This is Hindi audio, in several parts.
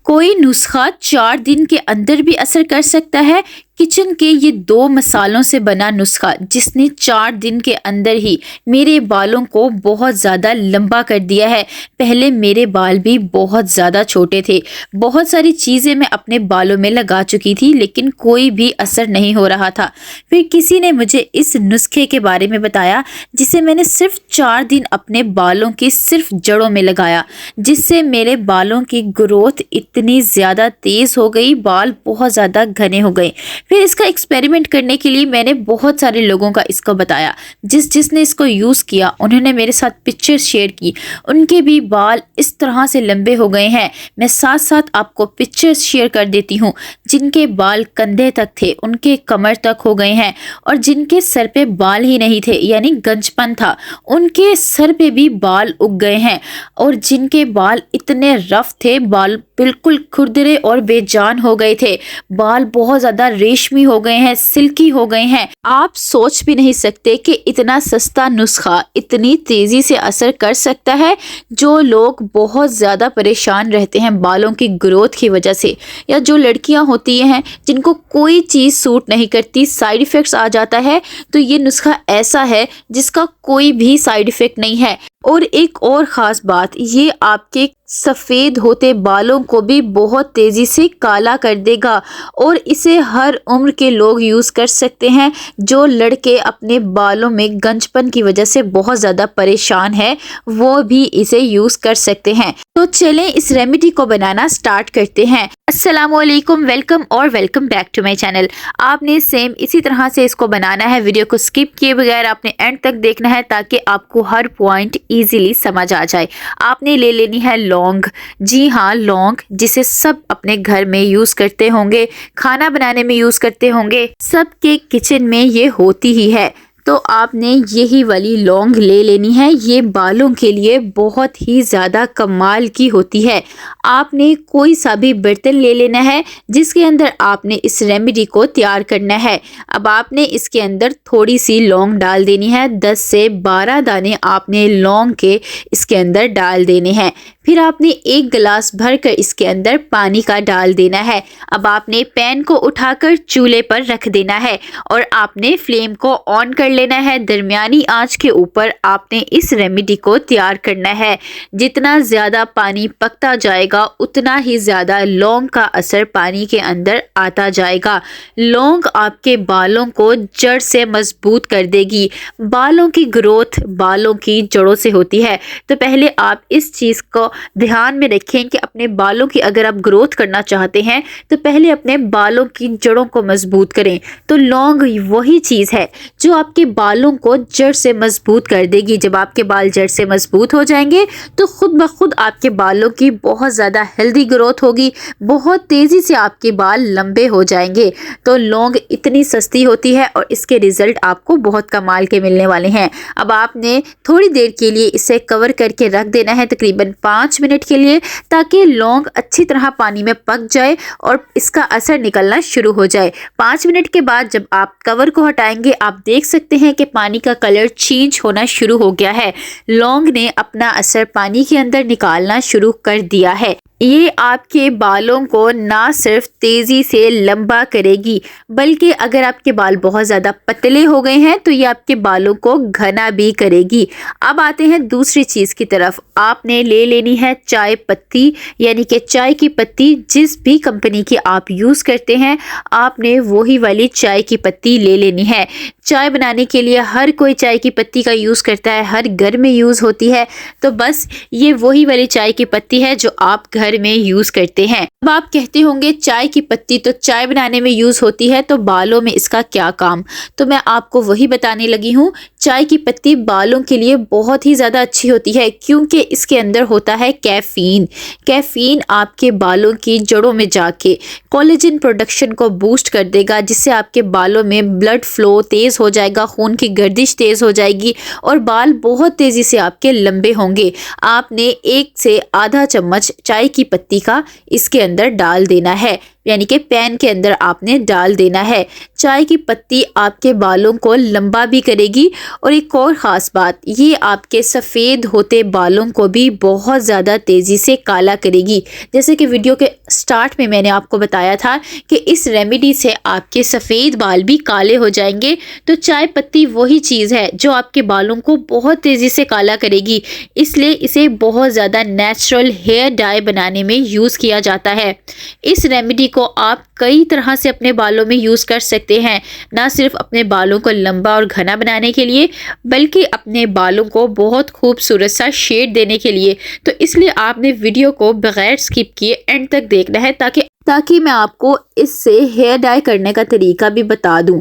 कोई नुस्खा 4 दिन के अंदर भी असर कर सकता है। किचन के ये 2 मसालों से बना नुस्खा जिसने 4 दिन के अंदर ही मेरे बालों को बहुत ज़्यादा लंबा कर दिया है। पहले मेरे बाल भी बहुत ज़्यादा छोटे थे। बहुत सारी चीज़ें मैं अपने बालों में लगा चुकी थी लेकिन कोई भी असर नहीं हो रहा था। फिर किसी ने मुझे इस नुस्खे के बारे में बताया जिसे मैंने सिर्फ 4 दिन अपने बालों की सिर्फ जड़ों में लगाया, जिससे मेरे बालों की ग्रोथ इतनी ज़्यादा तेज़ हो गई, बाल बहुत ज़्यादा घने हो गए। फिर इसका एक्सपेरिमेंट करने के लिए मैंने बहुत सारे लोगों का इसको बताया। जिसने इसको यूज़ किया उन्होंने मेरे साथ पिक्चर शेयर की, उनके भी बाल इस तरह से लंबे हो गए हैं। मैं साथ साथ आपको पिक्चर्स शेयर कर देती हूँ। जिनके बाल कंधे तक थे उनके कमर तक हो गए हैं, और जिनके सर पे बाल ही नहीं थे यानी गंजपन था उनके सर पे भी बाल उग गए हैं। और जिनके बाल इतने रफ थे, बाल बिल्कुल खुरदरे और बेजान हो गए थे, बाल बहुत ज़्यादा रेशमी हो गए हैं, सिल्की हो गए हैं। आप सोच भी नहीं सकते कि इतना सस्ता नुस्खा इतनी तेज़ी से असर कर सकता है। जो लोग बहुत ज़्यादा परेशान रहते हैं बालों की ग्रोथ की वजह से, या जो लड़कियां होती हैं जिनको कोई चीज़ सूट नहीं करती, साइड इफ़ेक्ट्स आ जाता है, तो ये नुस्खा ऐसा है जिसका कोई भी साइड इफ़ेक्ट नहीं है। और एक और ख़ास बात, ये आपके सफ़ेद होते बालों को भी बहुत तेज़ी से काला कर देगा, और इसे हर उम्र के लोग यूज़ कर सकते हैं। जो लड़के अपने बालों में गंजपन की वजह से बहुत ज़्यादा परेशान हैं वो भी इसे यूज़ कर सकते हैं। तो चलें इस रेमेडी को बनाना स्टार्ट करते हैं। अस्सलामुअलैकुम, वेलकम और welcome back to my channel. आपने सेम इसी तरह से इसको बनाना है। वीडियो को स्किप किए बगैर आपने एंड तक देखना है ताकि आपको हर पॉइंट इजीली समझ आ जाए। आपने ले लेनी है लौंग। जी हाँ, लौंग, जिसे सब अपने घर में यूज़ करते होंगे, खाना बनाने में यूज़ करते होंगे, सबके किचन में ये होती ही है। तो आपने यही वाली लौंग ले लेनी है। ये बालों के लिए बहुत ही ज़्यादा कमाल की होती है। आपने कोई सा भी बर्तन ले लेना है जिसके अंदर आपने इस रेमेडी को तैयार करना है। अब आपने इसके अंदर थोड़ी सी लौंग डाल देनी है। 10 से 12 दाने आपने लौंग के इसके अंदर डाल देने हैं। फिर आपने 1 गिलास भरकर इसके अंदर पानी का डाल देना है। अब आपने पैन को उठाकर चूल्हे पर रख देना है और आपने फ्लेम को ऑन कर लेना है। दरमियानी आंच के ऊपर आपने इस रेमेडी को तैयार करना है। जितना ज़्यादा पानी पकता जाएगा उतना ही ज़्यादा लौंग का असर पानी के अंदर आता जाएगा। लौंग आपके बालों को जड़ से मजबूत कर देगी। बालों की ग्रोथ बालों की जड़ों से होती है, तो पहले आप इस चीज़ को ध्यान में रखें कि अपने बालों की अगर आप ग्रोथ करना चाहते हैं तो पहले अपने बालों की जड़ों को मजबूत करें। तो लौंग वही चीज़ है जो आपके बालों को जड़ से मजबूत कर देगी। जब आपके बाल जड़ से मजबूत हो जाएंगे तो खुद ब खुद आपके बालों की बहुत ज़्यादा हेल्दी ग्रोथ होगी, बहुत तेज़ी से आपके बाल लंबे हो जाएंगे। तो लौंग इतनी सस्ती होती है और इसके रिज़ल्ट आपको बहुत कमाल के मिलने वाले हैं। अब आपने थोड़ी देर के लिए इसे कवर करके रख देना है, तकरीबन 5 मिनट के लिए, ताकि लौंग अच्छी तरह पानी में पक जाए और इसका असर निकलना शुरू हो जाए। 5 मिनट के बाद जब आप कवर को हटाएंगे आप देख सकते हैं कि पानी का कलर चेंज होना शुरू हो गया है। लौंग ने अपना असर पानी के अंदर निकालना शुरू कर दिया है। ये आपके बालों को ना सिर्फ तेज़ी से लंबा करेगी बल्कि अगर आपके बाल बहुत ज़्यादा पतले हो गए हैं तो ये आपके बालों को घना भी करेगी। अब आते हैं दूसरी चीज़ की तरफ। आपने ले लेनी है चाय पत्ती, यानी कि चाय की पत्ती जिस भी कंपनी की आप यूज़ करते हैं आपने वही वाली चाय की पत्ती ले लेनी है। चाय बनाने के लिए हर कोई चाय की पत्ती का यूज़ करता है, हर घर में यूज़ होती है, तो बस ये वही वाली चाय की पत्ती है जो आप घर में यूज़ करते हैं। अब आप कहते होंगे चाय की पत्ती तो चाय बनाने में यूज़ होती है, तो बालों में इसका क्या काम? तो मैं आपको वही बताने लगी हूँ। चाय की पत्ती बालों के लिए बहुत ही ज़्यादा अच्छी होती है क्योंकि इसके अंदर होता है कैफ़ीन। कैफ़ीन आपके बालों की जड़ों में जाके कोलेजन प्रोडक्शन को बूस्ट कर देगा, जिससे आपके बालों में ब्लड फ्लो तेज़ हो जाएगा, खून की गर्दिश तेज़ हो जाएगी और बाल बहुत तेज़ी से आपके लंबे होंगे। आपने 1 से आधा चम्मच चाय की पत्ती का इसके अंदर डाल देना है। यानी कि पैन के अंदर आपने डाल देना है। चाय की पत्ती आपके बालों को लंबा भी करेगी और एक और ख़ास बात, ये आपके सफ़ेद होते बालों को भी बहुत ज़्यादा तेज़ी से काला करेगी। जैसे कि वीडियो के स्टार्ट में मैंने आपको बताया था कि इस रेमेडी से आपके सफ़ेद बाल भी काले हो जाएंगे। तो चाय पत्ती वही चीज़ है जो आपके बालों को बहुत तेज़ी से काला करेगी, इसलिए इसे बहुत ज़्यादा नेचुरल हेयर डाई बनाने में यूज़ किया जाता है। इस रेमेडी को आप कई तरह से अपने बालों में यूज़ कर सकते हैं, ना सिर्फ अपने बालों को लंबा और घना बनाने के लिए बल्कि अपने बालों को बहुत खूबसूरत सा शेड देने के लिए। तो इसलिए आपने वीडियो को बगैर स्किप किए एंड तक देखना है ताकि मैं आपको इससे हेयर डाई करने का तरीका भी बता दूं।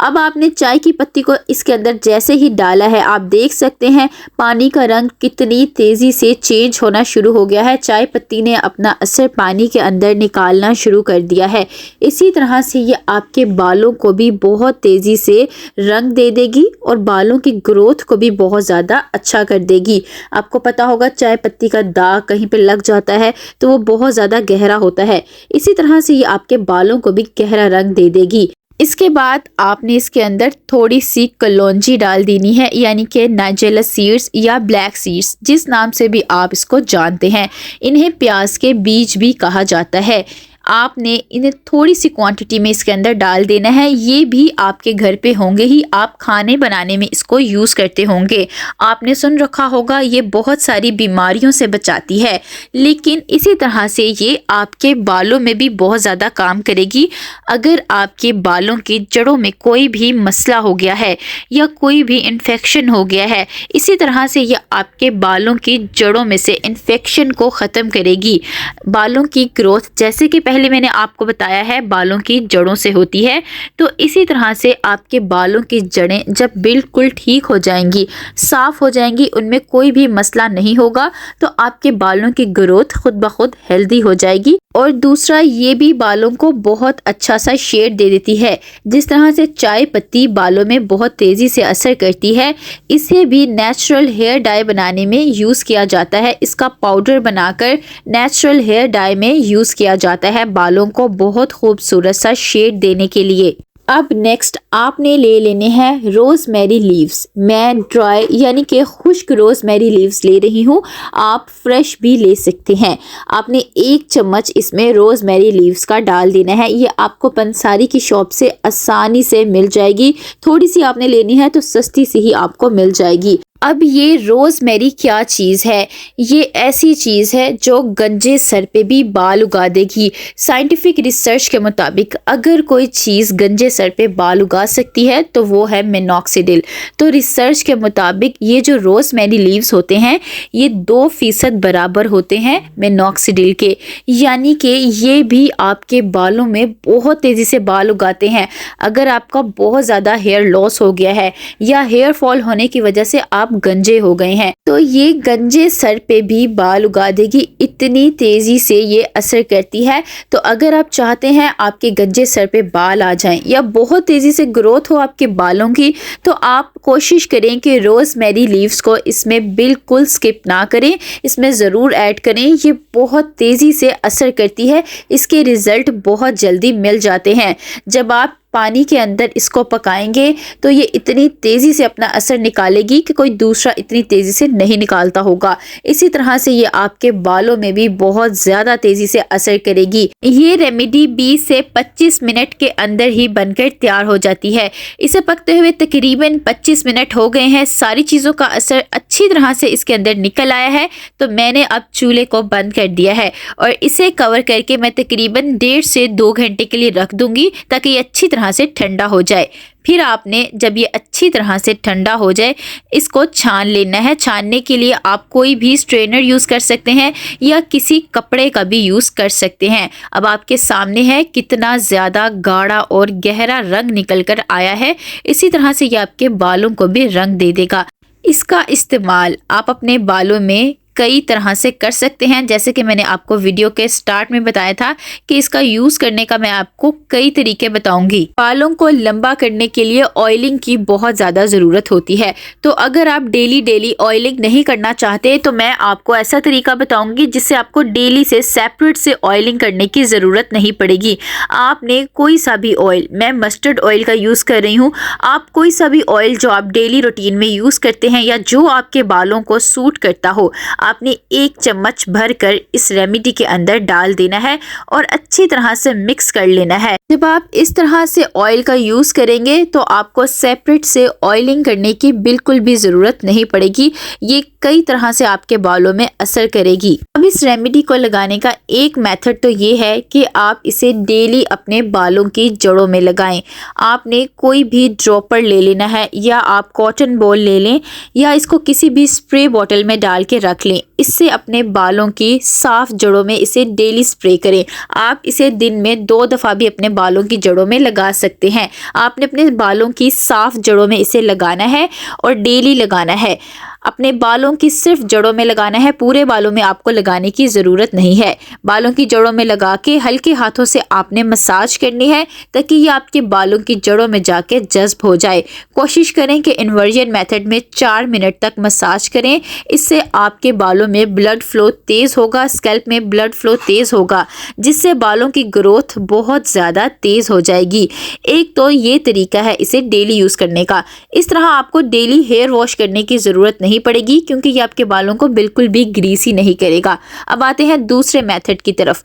अब आपने चाय की पत्ती को इसके अंदर जैसे ही डाला है, आप देख सकते हैं पानी का रंग कितनी तेज़ी से चेंज होना शुरू हो गया है। चाय पत्ती ने अपना असर पानी के अंदर निकालना शुरू कर दिया है। इसी तरह से ये आपके बालों को भी बहुत तेज़ी से रंग दे देगी और बालों की ग्रोथ को भी बहुत ज़्यादा अच्छा कर देगी। आपको पता होगा चाय पत्ती का दाग कहीं पे लग जाता है तो वो बहुत ज़्यादा गहरा होता है, इसी तरह से ये आपके बालों को भी गहरा रंग दे देगी। इसके बाद आपने इसके अंदर थोड़ी सी कलौंजी डाल देनी है, यानी कि नाइजेला सीड्स या ब्लैक सीड्स, जिस नाम से भी आप इसको जानते हैं। इन्हें प्याज के बीज भी कहा जाता है। आपने इन्हें थोड़ी सी क्वांटिटी में इसके अंदर डाल देना है। ये भी आपके घर पे होंगे ही, आप खाने बनाने में इसको यूज़ करते होंगे। आपने सुन रखा होगा ये बहुत सारी बीमारियों से बचाती है, लेकिन इसी तरह से ये आपके बालों में भी बहुत ज़्यादा काम करेगी। अगर आपके बालों की जड़ों में कोई भी मसला हो गया है या कोई भी इन्फेक्शन हो गया है, इसी तरह से ये आपके बालों की जड़ों में से इन्फेक्शन को ख़त्म करेगी। बालों की ग्रोथ जैसे कि पहले मैंने आपको बताया है बालों की जड़ों से होती है, तो इसी तरह से आपके बालों की जड़ें जब बिल्कुल ठीक हो जाएंगी, साफ हो जाएंगी, उनमें कोई भी मसला नहीं होगा, तो आपके बालों की ग्रोथ खुद ब खुद हेल्दी हो जाएगी। और दूसरा, ये भी बालों को बहुत अच्छा सा शेड दे देती है। जिस तरह से चाय पत्ती बालों में बहुत तेज़ी से असर करती है, इसे भी नेचुरल हेयर डाई बनाने में यूज़ किया जाता है। इसका पाउडर बनाकर नेचुरल हेयर डाई में यूज़ किया जाता है बालों को बहुत खूबसूरत सा शेड देने के लिए। अब नेक्स्ट आपने ले लेने हैं रोज़मेरी लीव्स। मैं ड्राई यानी कि खुश्क रोज़मेरी लीव्स ले रही हूँ, आप फ्रेश भी ले सकते हैं। आपने 1 चम्मच इसमें रोज़मेरी लीव्स का डाल देना है। ये आपको पंसारी की शॉप से आसानी से मिल जाएगी, थोड़ी सी आपने लेनी है तो सस्ती सी ही आपको मिल जाएगी। अब ये रोज़मेरी क्या चीज़ है? ये ऐसी चीज़ है जो गंजे सर पे भी बाल उगा देगी। साइंटिफिक रिसर्च के मुताबिक अगर कोई चीज़ गंजे सर पे बाल उगा सकती है तो वो है मिनॉक्सिडिल। तो रिसर्च के मुताबिक ये जो रोज़मेरी लीव्स होते हैं ये 2% बराबर होते हैं मिनॉक्सिडिल के, यानी कि ये भी आपके बालों में बहुत तेज़ी से बाल उगाते हैं। अगर आपका बहुत ज़्यादा हेयर लॉस हो गया है या हेयर फॉल होने की वजह से आप गंजे हो गए हैं, तो ये गंजे सर पे भी बाल उगा देगी। इतनी तेजी से ये असर करती है। तो अगर आप चाहते हैं आपके गंजे सर पे बाल आ जाएं या बहुत तेजी से ग्रोथ हो आपके बालों की, तो आप कोशिश करें कि रोज़मेरी लीव्स को इसमें बिल्कुल स्किप ना करें, इसमें ज़रूर ऐड करें। ये बहुत तेज़ी से असर करती है, इसके रिज़ल्ट बहुत जल्दी मिल जाते हैं। जब आप पानी के अंदर इसको पकाएंगे तो ये इतनी तेज़ी से अपना असर निकालेगी कि कोई दूसरा इतनी तेज़ी से नहीं निकालता होगा। इसी तरह से ये आपके बालों में भी बहुत ज़्यादा तेज़ी से असर करेगी। ये रेमेडी 20 से 25 मिनट के अंदर ही बनकर तैयार हो जाती है। इसे पकते हुए तकरीबन 25 मिनट हो गए हैं। सारी चीज़ों का असर अच्छी तरह से इसके अंदर निकल आया है, तो मैंने अब चूल्हे को बंद कर दिया है और इसे कवर करके मैं तकरीबन 1.5 से 2 घंटे के लिए रख दूंगी ताकि ये अच्छी तरह से ठंडा हो जाए। फिर आपने जब ये अच्छी तरह से ठंडा हो जाए इसको छान लेना है। छानने के लिए आप कोई भी स्ट्रेनर यूज़ कर सकते हैं या किसी कपड़े का भी यूज़ कर सकते हैं। अब आपके सामने है कितना ज़्यादा गाढ़ा और गहरा रंग निकल कर आया है। इसी तरह से ये आपके बालों को भी रंग दे देगा। इसका इस्तेमाल आप अपने बालों में कई तरह से कर सकते हैं। जैसे कि मैंने आपको वीडियो के स्टार्ट में बताया था कि इसका यूज करने का मैं आपको कई तरीके बताऊंगी। बालों को लंबा करने के लिए ऑयलिंग की बहुत ज्यादा जरूरत होती है। तो अगर आप डेली ऑयलिंग नहीं करना चाहते तो मैं आपको ऐसा तरीका बताऊंगी जिससे आपको डेली से सेपरेट से ऑयलिंग करने की जरूरत नहीं पड़ेगी। आपने कोई सा भी ऑयल, मैं मस्टर्ड ऑयल का यूज कर रही हूँ, आप कोई सा भी ऑयल जो आप डेली रूटीन में यूज करते हैं या जो आपके बालों को सूट करता हो, आपने 1 चम्मच भरकर इस रेमेडी के अंदर डाल देना है और अच्छी तरह से मिक्स कर लेना है। जब आप इस तरह से ऑयल का यूज करेंगे तो आपको सेपरेट से ऑयलिंग करने की बिल्कुल भी जरूरत नहीं पड़ेगी। ये कई तरह से आपके बालों में असर करेगी। अब इस रेमेडी को लगाने का एक मेथड तो ये है कि आप इसे डेली अपने बालों की जड़ों में लगाएं। आपने कोई भी ड्रॉपर ले लेना है या आप कॉटन बॉल ले लें या इसको किसी भी स्प्रे बॉटल में डाल के रख लें। इससे अपने बालों की साफ जड़ों में इसे डेली स्प्रे करें। आप इसे दिन में 2 दफ़ा भी अपने बालों की जड़ों में लगा सकते हैं। आपने अपने बालों की साफ जड़ों में इसे लगाना है और डेली लगाना है। अपने बालों की सिर्फ जड़ों में लगाना है, पूरे बालों में आपको लगाने की ज़रूरत नहीं है। बालों की जड़ों में लगा के हल्के हाथों से आपने मसाज करनी है ताकि ये आपके बालों की जड़ों में जाके जज्ब हो जाए। कोशिश करें कि इन्वर्जन मेथड में 4 मिनट तक मसाज करें। इससे आपके बालों में ब्लड फ्लो तेज़ होगा, स्कैल्प में ब्लड फ्लो तेज़ होगा, जिससे बालों की ग्रोथ बहुत ज़्यादा तेज़ हो जाएगी। एक तो ये तरीका है इसे डेली यूज़ करने का। इस तरह आपको डेली हेयर वॉश करने की ज़रूरत नहीं पड़ेगी क्योंकि ये आपके बालों को बिल्कुल भी ग्रीसी नहीं करेगा। अब आते हैं दूसरे मेथड की तरफ।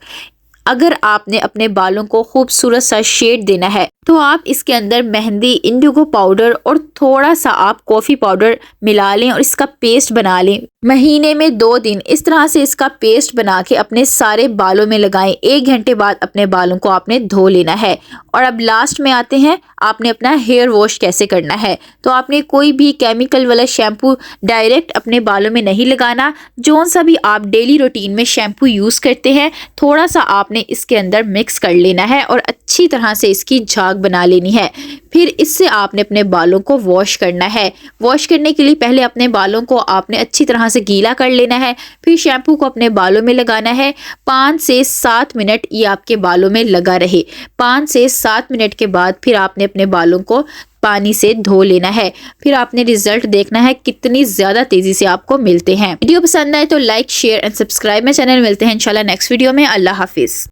अगर आपने अपने बालों को खूबसूरत सा शेड देना है तो आप इसके अंदर मेहंदी, इंडिगो पाउडर और थोड़ा सा आप कॉफ़ी पाउडर मिला लें और इसका पेस्ट बना लें। महीने में 2 दिन इस तरह से इसका पेस्ट बना के अपने सारे बालों में लगाएं। 1 घंटे बाद अपने बालों को आपने धो लेना है। और अब लास्ट में आते हैं, आपने अपना हेयर वॉश कैसे करना है। तो आपने कोई भी केमिकल वाला शैम्पू डायरेक्ट अपने बालों में नहीं लगाना। जौन सा भी आप डेली रूटीन में शैम्पू यूज़ करते हैं, थोड़ा सा आपने इसके अंदर मिक्स कर लेना है और अच्छी तरह से इसकी झाग बना लेनी है। फिर इससे आपने अपने बालों को वॉश करना है। वॉश करने के लिए पहले अपने बालों को आपने अच्छी तरह से गीला कर लेना है। फिर शैम्पू को अपने बालों में लगाना है। 5 से 7 मिनट ये आपके बालों में लगा रहे। 5 से 7 मिनट के बाद फिर आपने अपने बालों को पानी से धो लेना है। फिर आपने रिजल्ट देखना है कितनी ज़्यादा तेज़ी से आपको मिलते हैं। वीडियो पसंद आए तो लाइक, शेयर एंड सब्सक्राइब। मेरे चैनल मिलते हैं इंशाल्लाह नेक्स्ट वीडियो में। अल्लाह हाफिज़।